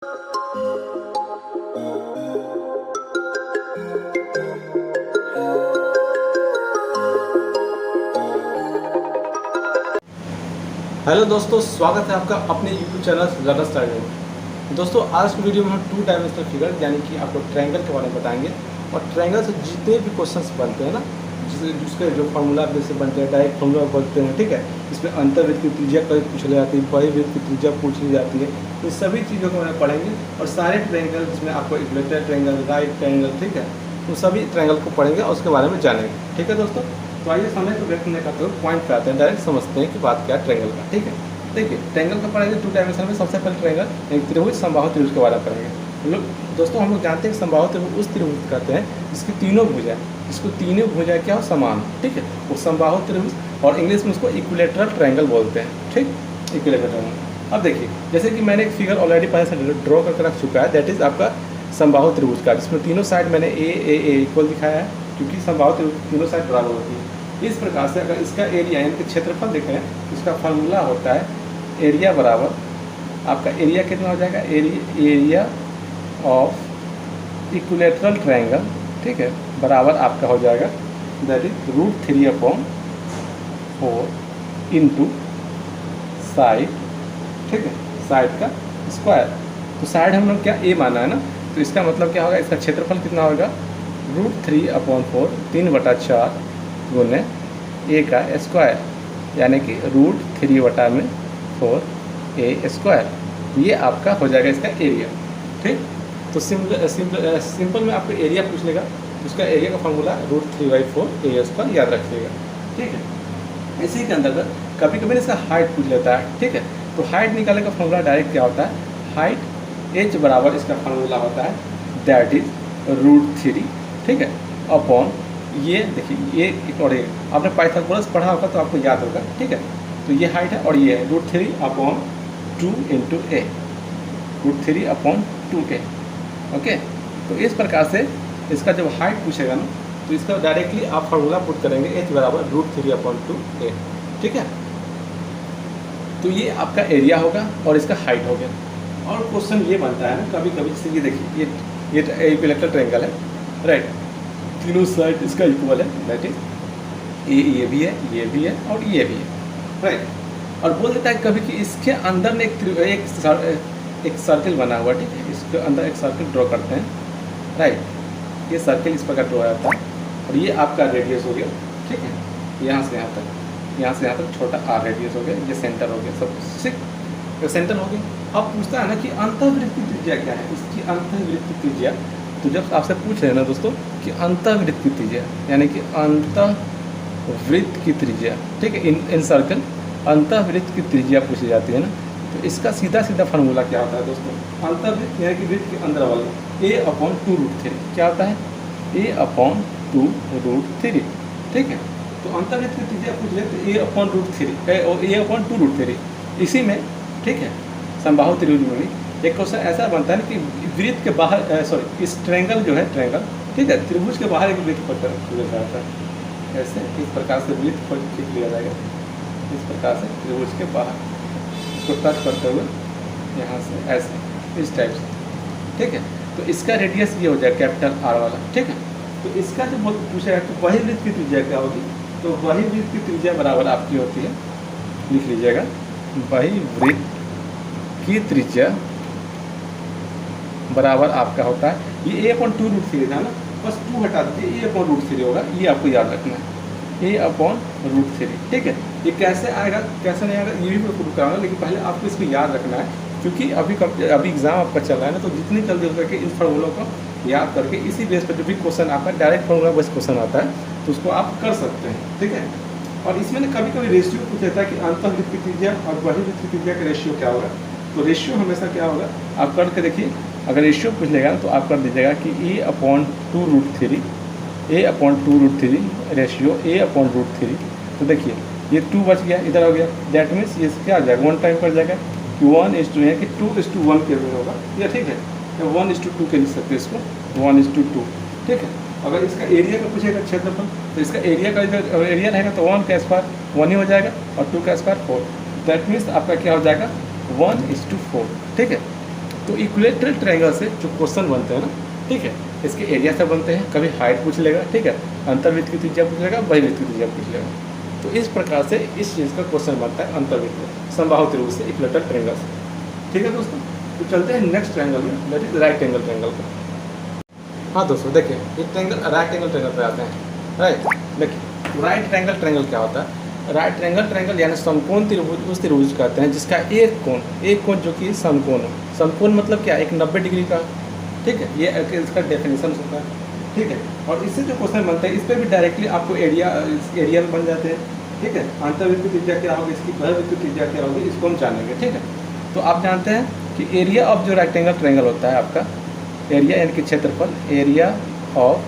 Hello दोस्तों, स्वागत है आपका अपने YouTube चैनल लर्नर स्टाइल में। दोस्तों, आज की वीडियो में हम 2 डायमेंशनल फिगर यानी कि आपको ट्रायंगल के बारे में बताएंगे। और ट्रायंगल से जितने भी क्वेश्चंस बनते हैं ना, जिसके जो फार्मूला जैसे बनते हैं, डायरेक्ट फार्मूला बनते हैं, ठीक है। इसमें अंतर्वृत्त की त्रिज्या पूछ ली जाती है, परिवृत्त की त्रिज्या पूछ ली जाती है। इन सभी चीज़ों को हम पढ़ेंगे और सारे ट्रायंगल जिसमें आपको इक्वेटर ट्रायंगल, राइट ट्रायंगल, ठीक है, उन सभी ट्रायंगल को पढ़ेंगे और उसके बारे में जानेंगे, ठीक है दोस्तों। तो आइए समय को व्यक्त नहीं करते हुए पॉइंट पे आते हैं, डायरेक्ट समझते हैं कि बात क्या है ट्रायंगल का, ठीक है। देखिए, ट्रायंगल का पढ़ेंगे 2 डायमेंशन में। सबसे पहले ट्रायंगल एक त्रिभुज, समबाहु त्रिभुज के बारे में पढ़ेंगे। दोस्तों, हम लोग जानते हैं कि समबाहु त्रिभुज उस त्रिभुज कहते हैं जिसकी तीनों भुजाएं, इसको तीनों भुजाएं क्या हो, समान, ठीक है, वो समबाहु त्रिभुज। और इंग्लिश में उसको इक्विलेटरल ट्रायंगल बोलते हैं, ठीक, इक्विलेटरल ट्रायंगल। अब देखिए, जैसे कि मैंने एक फिगर ऑलरेडी पहले से ड्रॉ करके रख चुका है, दैट इज आपका समबाहु त्रिभुज का, जिसमें तीनों साइड मैंने ए इक्वल दिखाया है, क्योंकि समबाहु त्रिभुज तीनों साइड बराबर होती है। इस प्रकार से अगर इसका एरिया यानी कि क्षेत्रफल देखें, इसका फार्मूला होता है एरिया बराबर आपका एरिया कितना हो जाएगा, एरिया ऑफ इक्विलेटरल ट्रायंगल, ठीक है, बराबर आपका हो जाएगा दैट इज √3/4 इंटू साइड, ठीक है, साइड का स्क्वायर। तो साइड हम लोग क्या ए माना है ना, तो इसका मतलब क्या होगा, इसका क्षेत्रफल कितना होगा, √3/4 3/4 गुने ए का स्क्वायर, यानी कि √3/4 ए स्क्वायर। ये आपका हो जाएगा इसका एरिया, ठीक। तो सिंपल में आपको एरिया पूछ लेगा, उसका एरिया का फॉर्मूला √3/4 ए स्क्वायर याद रखिएगा, ठीक है। इसी के अंतर्गत कभी कभी इसका हाइट पूछ लेता है, ठीक है। तो हाइट निकालने का फॉर्मूला डायरेक्ट क्या होता है, हाइट एच बराबर इसका फॉर्मूला होता है दैट इज √3, ठीक है, अपॉन ये देखिए, ये और ये आपने पाइथागोरस पढ़ा होगा तो आपको याद होगा, ठीक है। तो ये हाइट है और ये है √3/2 इंटू ए, √3/2a, ओके। तो इस प्रकार से इसका जब हाइट पूछेगा ना, तो इसका डायरेक्टली आप फार्मूला पुट करेंगे h बराबर √3/2a, ठीक है। तो ये आपका एरिया होगा और इसका हाइट हो गया। और क्वेश्चन ये बनता है ना कभी कभी, जैसे ये देखिए, ये इक्विलेटरल ट्रायंगल है, राइट, तीनों साइड इसका इक्वल है, दैट इज ये भी है, ये भी है और ये भी है, राइट। और बोल देता है कभी कि इसके अंदर में एक सर्किल बना हुआ, ठीक है, इसके अंदर एक सर्किल ड्रॉ करते हैं, राइट। ये सर्किल इस प्रकार ड्रॉ होता है और ये आपका रेडियस हो गया, ठीक है, यहाँ से यहाँ तक, यहाँ से यहाँ तक छोटा आर रेडियस हो गया, ये सेंटर हो गया, सब ठीक, सेंटर हो गया। अब पूछता है ना कि अंतःवृत्त की त्रिज्या क्या है, इसकी अंतःवृत्त की त्रिज्या। तो जब आपसे पूछ रहे हैं ना दोस्तों कि अंतःवृत्त की त्रिज्या यानी कि अंतःवृत्त की त्रिज्या, ठीक है, इन सर्कल अंतःवृत्त की त्रिज्या पूछी जाती है ना, तो इसका सीधा सीधा फार्मूला क्या होता है दोस्तों, अंतःवृत्त यानी कि वृत्त के अंदर वाला a/2√3 क्या होता है, a/2√3, ठीक है। तो अंतःवृत्त की त्रिज्या पूछ ले तो a/2√3 इसी में, ठीक है, समबाहु त्रिभुज में भी एक क्वेश्चन ऐसा बनता है कि वृत्त के बाहर इस ट्रायंगल जो है ट्रायंगल, ठीक है, त्रिभुज के बाहर एक वृत्त पर खींचा जाता है, ऐसे इस प्रकार से वृत्त पर खींच लिया जाएगा, इस प्रकार से त्रिभुज के बाहर इसको टच करते हुए यहाँ से ऐसे इस टाइप से, ठीक है। तो इसका रेडियस ये हो जाएगा कैपिटल आर वाला, ठीक है। तो इसका जो पूछा है कि वही वृत्त की त्रिज्या क्या होगी, तो वही वृत्त की त्रिज्या बराबर आपकी होती है, लिख लीजिएगा, वही वृत्त की त्रिज्या बराबर आपका होता है, ये a/2√3 था ना, बस 2 हटा दीजिए, a/√3 होगा, ये आपको याद रखना है, a/√3, ठीक है। ये कैसे आएगा कैसे नहीं आएगा ये भी मैं प्रूव कराऊंगा, लेकिन पहले आपको इसको याद रखना है, क्योंकि अभी एग्जाम आपका चल रहा है ना, तो जितनी जल्दी हो सके इन फार्मूलों को याद करके इसी बेस पर जो भी क्वेश्चन आपका डायरेक्ट फार्मूला बेस क्वेश्चन आता है तो उसको आप कर सकते हैं, ठीक है। और इसमें ना कभी कभी रेशियो पूछ लेता है कि अंतःवृत्त की त्रिज्या और बहिर्वृत्त की त्रिज्या का रेशियो क्या होगा। तो रेशियो हमेशा क्या होगा, आप करके देखिए, अगर रेशियो पूछ लेगा तो आप कर दीजिएगा कि a/2√3 रेशियो a/√3। तो देखिए ये 2 बच गया, इधर हो गया, दैट मीन्स ये क्या आ जाएगा, 1 टाइम कर जाएगा कि 1:2 है कि 2:1 के में होगा, ये ठीक है, 1:2 के लिख सकते हैं इसको, 1:2, ठीक है। अगर इसका एरिया का पूछेगा क्षेत्रफल, तो इसका एरिया का इधर एरिया रहेगा तो 1 का स्क्वायर 1 ही हो जाएगा और 2 का स्क्वायर 4, दैट मीन्स आपका क्या हो जाएगा 1:4, ठीक है। तो इक्विलेटरल ट्रायंगल से जो क्वेश्चन बनते हैं ना, ठीक है, इसके एरिया से बनते हैं। कभी हाइट पूछ लेगा, ठीक है, अंतर्वृत्त की त्रिज्या पूछ लेगा, बहिर्वृत्त की त्रिज्या पूछ लेगा। तो इस प्रकार से इस चीज़ का क्वेश्चन बनता है अंतर्वृत्त समबाहु त्रिभुज से, इक्विलेटरल ट्रायंगल से। ठीक है दोस्तों, तो चलते हैं नेक्स्ट ट्रायंगल में, that is right angle triangle का। हाँ दोस्तों देखिए, ये ट्रायंगल राइट एंगल ट्रायंगल पे आते हैं। राइट, देखिए राइट एंगल ट्रायंगल क्या होता है? राइट एंगल ट्रायंगल यानी समकोण त्रिभुज उस त्रिभुज कहते हैं जिसका एक कोण जो कि समकोण हो। समकोण मतलब क्या? एक 90 डिग्री का, ठीक है, ये इसका डेफिनेशन होता है। ठीक है, और इससे जो क्वेश्चन बनते हैं इस पर भी डायरेक्टली आपको एरिया बन जाते हैं। ठीक है, अंतर्वृत्त की त्रिज्या क्या होगी, इसकी बहिर्वृत्त की त्रिज्या क्या होगी, इसको हम जानेंगे। ठीक है, तो आप जानते हैं कि एरिया ऑफ जो राइट एंगल ट्रायंगल होता है आपका, एरिया यानी कि क्षेत्रफल, area of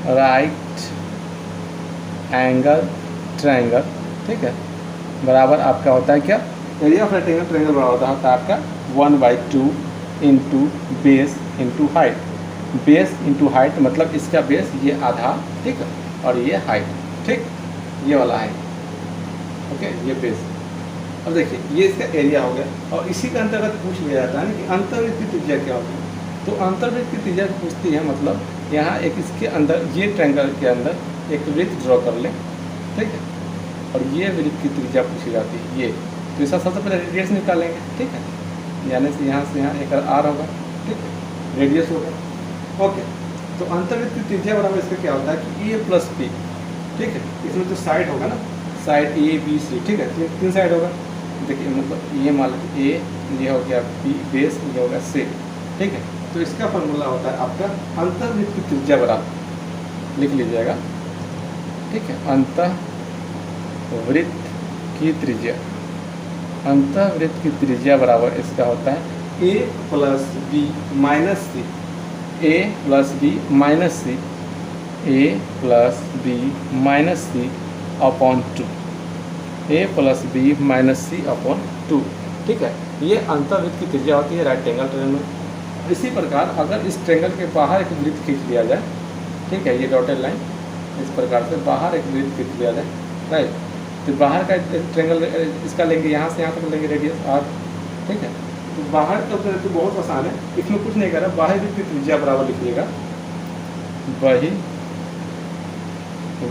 right angle triangle, ठीक है, बराबर आपका होता है क्या? Area of right angle triangle बराबर होता है आपका 1/2 into base into height. Base into height मतलब इसका बेस ये आधा, ठीक है, और ये हाइट, ठीक, ये वाला हाइट, ओके, ये बेस। अब देखिए ये इसका एरिया हो गया, और इसी के अंतर्गत पूछ लिया जाता है कि अंतर्वृत्त की त्रिज्या क्या होगी। तो अंतर्वृत्त की त्रिज्या पूछती है, मतलब यहाँ एक इसके अंदर, ये ट्रायंगल के अंदर एक वृत्त ड्रॉ कर ले, ठीक है, और ये वृत्त की त्रिज्या पूछी जाती है ये। तो इसका सबसे पहले रेडियस निकालेंगे, ठीक है, यानी से यहाँ एक आर होगा, ठीक है, रेडियस होगा, ओके। तो अंतर्वृत्त की त्रिज्या बराबर इसका क्या होता है कि ए प्लस बी, ठीक है, इसमें जो साइड होगा ना, साइड ए बी सी, ठीक है, तीन साइड होगा। देखिए मतलब ये मान लीजिए ए, ये हो गया बी बेस, ये हो गया सी, ठीक है। तो इसका फॉर्मूला होता है आपका अंतर्वृत्त की त्रिज्या बराबर, लिख लीजिएगा, ठीक है, अंतर्वृत्त की त्रिज्या, अंतर्वृत्त की त्रिज्या बराबर इसका होता है ए प्लस बी माइनस सी, ए प्लस बी माइनस सी, ए प्लस बी माइनस सी अपॉन 2, ए प्लस बी माइनस सी अपॉन 2, ठीक है। ये अंतर्वृत्त की त्रिज्या होती है राइट एंगल ट्रायंगल में। इसी प्रकार अगर इस ट्रायंगल के बाहर एक वृत्त खींच लिया जाए, ठीक है, ये डॉटेड लाइन, इस प्रकार से बाहर एक वृत्त खींच लिया जाए, राइट, तो बाहर का ट्रायंगल इसका लेंगे, यहाँ से यहाँ तक लेंगे रेडियस आर, ठीक है। तो बाहर तो बहुत आसान है, इसमें कुछ नहीं कर रहा, बाहर वृत्त की त्रिज्या बराबर लिखिएगा, बही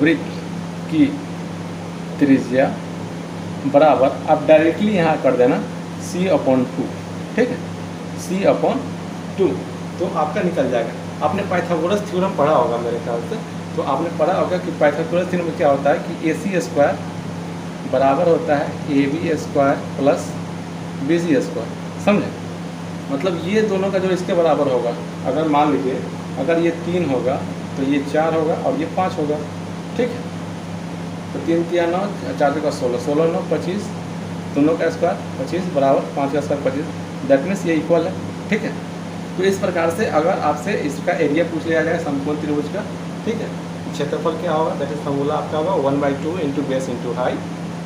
वृत्त की त्रिज्या बराबर, आप डायरेक्टली यहाँ कर देना c/2, ठीक है, c/2, तो आपका निकल जाएगा। आपने पाइथागोरस थ्योरम पढ़ा होगा मेरे ख्याल से, तो आपने पढ़ा होगा कि पाइथागोरस थ्योरम में क्या होता है कि AC² बराबर होता है AB² प्लस BC², समझे? मतलब ये दोनों का जो इसके बराबर होगा, अगर मान लीजिए अगर ये 3 होगा तो ये 4 होगा और ये 5 होगा, ठीक है। तो 3 × 9, 4 × 16, 16 9 25, दोनों का स्क्वायर 25 बराबर 5 का स्क्वायर 25, दैट मीन्स ये इक्वल है, ठीक है। तो इस प्रकार से अगर आपसे इसका एरिया पूछ लिया जाए समकोण त्रिभुज का, ठीक है, क्षेत्रफल क्या होगा, दैट इज फॉर्मूला आपका होगा 1/2 इंटू बेस इंटू हाइट,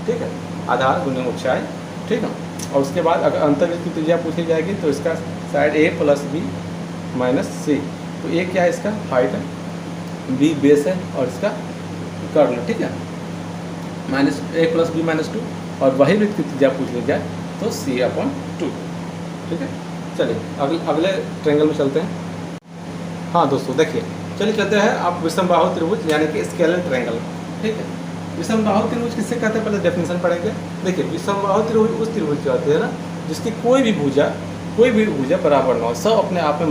ठीक है, आधार गुने ऊंचाई, ठीक है। और उसके बाद अगर अंतर्वृत्त की त्रिज्या पूछी जाएगी तो इसका साइड ए प्लस बी माइनस सी, तो ए क्या है, इसका हाइट है, बी बेस है और इसका कर्ल है, ठीक है, माइनस ए प्लस बी माइनस 2, और वही वृत्त की त्रिज्या पूछ ली जाए तो c/2, ठीक है। चलिए अगले ट्रायंगल में चलते हैं। हाँ दोस्तों देखिए, चलिए चलते हैं आप विषमबाहु त्रिभुज यानी कि स्केलर ट्रायंगल, ठीक है। विषमबाहु त्रिभुज किससे कहते हैं, पहले डेफिनेशन पढ़ेंगे। देखिए विषमबाहु त्रिभुज उस त्रिभुज कहते हैं ना जिसकी कोई भी भुजा बराबर ना हो, सब अपने आप में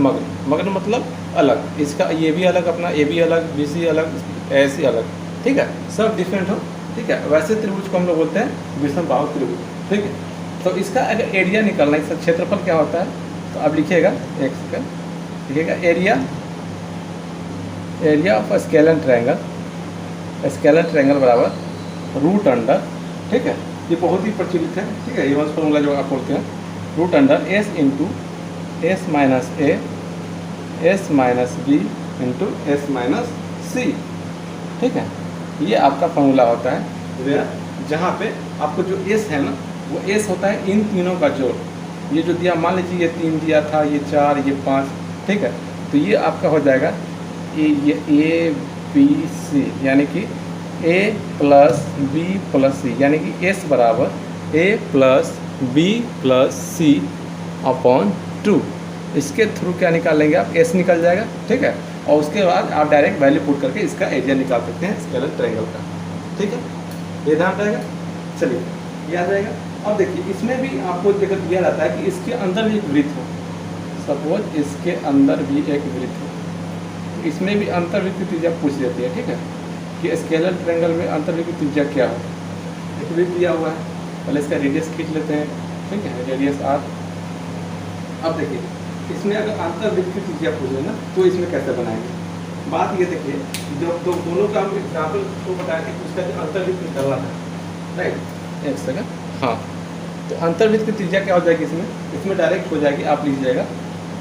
मग्न मतलब अलग, इसका ये भी अलग, अपना ए भी अलग, बी सी अलग, ऐसी अलग, ठीक है, सब डिफरेंट हो, ठीक है, वैसे त्रिभुज को हम लोग बोलते हैं विषमबाहु त्रिभुज, ठीक है। तो इसका अगर एरिया निकालना है, इसका क्षेत्रफल क्या होता है, तो आप लिखिएगा, एक सेकंड लिखिएगा, एरिया ऑफ स्केलर ट्रायंगल बराबर रूट अंडर, ठीक है, ये बहुत ही प्रचलित है, ठीक है, ये वन फॉर्मूला जो आप बोलते हैं, root under S into S minus A S minus B into S minus C, ठीक है, ये आपका फॉर्मूला होता है, जहाँ पे आपको जो एस है ना वो एस होता है इन तीनों का जोड़। ये जो दिया, मान लीजिए ये 3 दिया था, ये 4, ये 5, ठीक है, तो ये आपका हो जाएगा ये ए बी सी, यानी कि ए प्लस बी प्लस सी, यानी कि एस बराबर ए प्लस बी प्लस सी अपॉन इंटू इसके थ्रू क्या निकाल लेंगे आप, एस निकल जाएगा, ठीक है। और उसके बाद आप डायरेक्ट वैल्यू पुट करके इसका एरिया निकाल सकते हैं स्केलर ट्रायंगल का, ठीक है। ये ध्यान रहेगा, चलिए याद रहेगा। अब देखिए इसमें भी आपको देखकर दिया रहता है कि इसके अंदर भी एक वृत्त हो, सपोज इसके अंदर भी एक वृत्त हो, तो इसमें भी अंतर्वृत्त की त्रिज्या पूछ जाती है, ठीक है, कि स्केलर ट्रायंगल में अंतर्वृत्त की त्रिज्या क्या हो। एक वृत्त दिया हुआ है, पहले इसका रेडियस खींच लेते हैं, ठीक है, रेडियस आर। अब देखिए इसमें अगर अंतर्वृत्त की त्रिज्या पूछे ना तो इसमें कैसे बनाएंगे। बात ये देखिए, जब दोनों का हम एग्जाम्पल को बताया कि उसका जो अंतर्वृत्त निकलना है, राइट, एक सेकंड, हाँ। तो अंतर्वृत्त की त्रिज्या क्या हो जाएगी इसमें डायरेक्ट हो जाएगी, आप लीजिएगा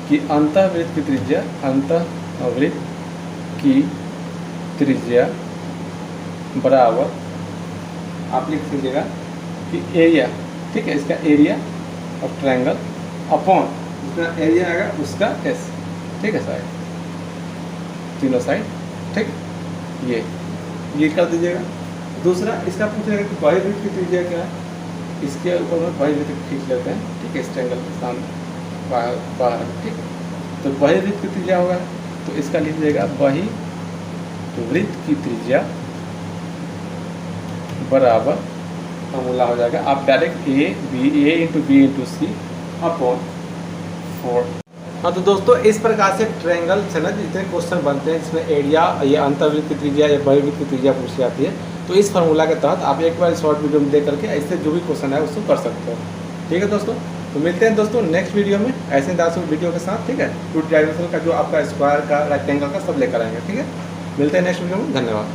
कि अंतर्वृत्त की त्रिज्या, अंतर्वृत्त की त्रिज्या बराबर आप लिख दीजिएगा कि एरिया, ठीक है, इसका एरिया ऑफ ट्रायंगल अपॉन जितना एरिया आएगा उसका एस, ठीक है, साइड, तीनों साइड, ठीक, ये कर दीजिएगा। दूसरा इसका पूछेगा कि बहिर्वृत्त की त्रिज्या क्या है, इसके ऊपर में बहिर्वृत्त खींच लेते हैं, ठीक है, इस ट्रायंगल के सामने बाहर, ठीक है। तो बहिर्वृत्त की त्रिज्या होगा, तो इसका लीजिएगा बहिर्वृत्त की त्रिज्या बराबर फॉर्मूला हो जाएगा, आप डायरेक्ट ए इंटू बी इंटू सी अपॉन 4। हाँ, तो दोस्तों इस प्रकार से ट्रायंगल से ना जितने क्वेश्चन बनते हैं जिसमें एरिया, ये अंतर्वृत्त की त्रिज्या या बहिर्वृत्त की त्रिज्या पूछी जाती है, तो इस फार्मूला के तहत आप एक बार शॉर्ट वीडियो में देख करके ऐसे जो भी क्वेश्चन है उसको कर सकते हो, ठीक है दोस्तों। तो मिलते हैं दोस्तों नेक्स्ट वीडियो में ऐसे इंदाज़ वीडियो के साथ, ठीक है। टू डायमेंशनल का जो आपका स्क्वायर का, रेक्टेंगल का सब लेकर आएंगे, ठीक है। मिलते हैं नेक्स्ट वीडियो में, धन्यवाद।